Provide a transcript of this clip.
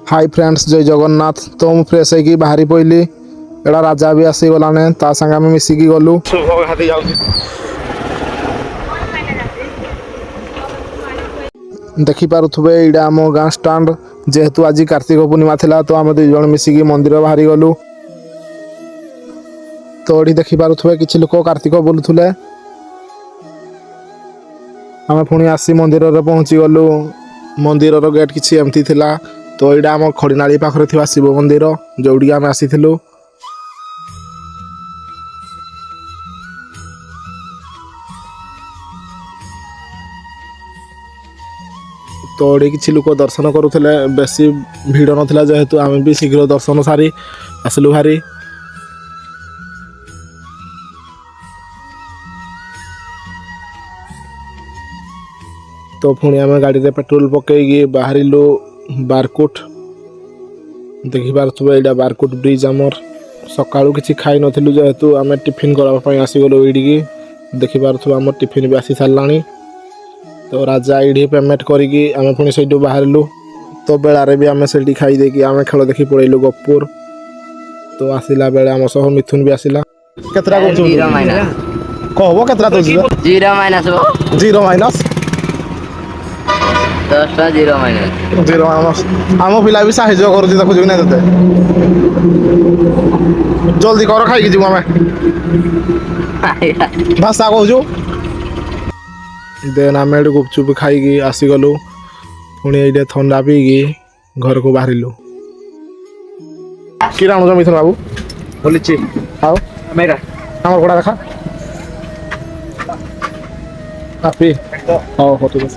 Hi friends जय जगन्नाथ। तो मुझे फ्रेश होगी बाहरी पड़ी एड़ा राजा भी आसीगलाने ता संगे आम मिसिकी गलु। देखिपे यहाँ आम गाँ स्टाण्ड जेहेतु आज कार्तिक पूर्णिमा थिला तो आम दुई जन मिसिकी मंदिर बाहरी गलु। तो ये देखिपे किसी लोक कार्तिक बोलुले आम पुणी आसी मंदिर रे पहुँची गलु। मंदिर गेट किसी एमती थिला तो यहाँ आम खड़ीनाली पाखरे थिबा शिव मंदिर जोड़ी आम आसीथिलु। तो ये किसी लोक दर्शन करुले बेसी भिड़ नाला जेहेतु आम भी शीघ्र दर्शन सारी आसलु भारी। तो पुणी आम गाड़ी रे पेट्रोल पकईकी बाहर बारकोट। देखिपे यहाँ बारकोट ब्रिज आमर सका किसी खाई नथिलु जेहेतु आम टिफिन करने आसीगलु ये देखिपे आम टिफिन भी आसी सारानी। तो राजा ये पेमेंट करी आम पुणी से बाहरलु। तो बेलारे भी आम से खाई देकी आम खेल देखी पड़ेलु गपुर। तो आसला बेले आम सह मिथुन भी आसला। केतरा कहबो केतरा तो जीरो माइनस 10 टा जीरो माइनस आम पिला भी साहय कर ना ते जल्दी कर खाई जीव आम भाषा कहूँ। देन आम ये गुपचुप खाई आसीगलु। पुणी ये थंडा पीकी घर को बाहरिलु। कि राणुज मिथुन बाबू बोली आओ आम गोड़ा देखा हापी हाँ ठीक है।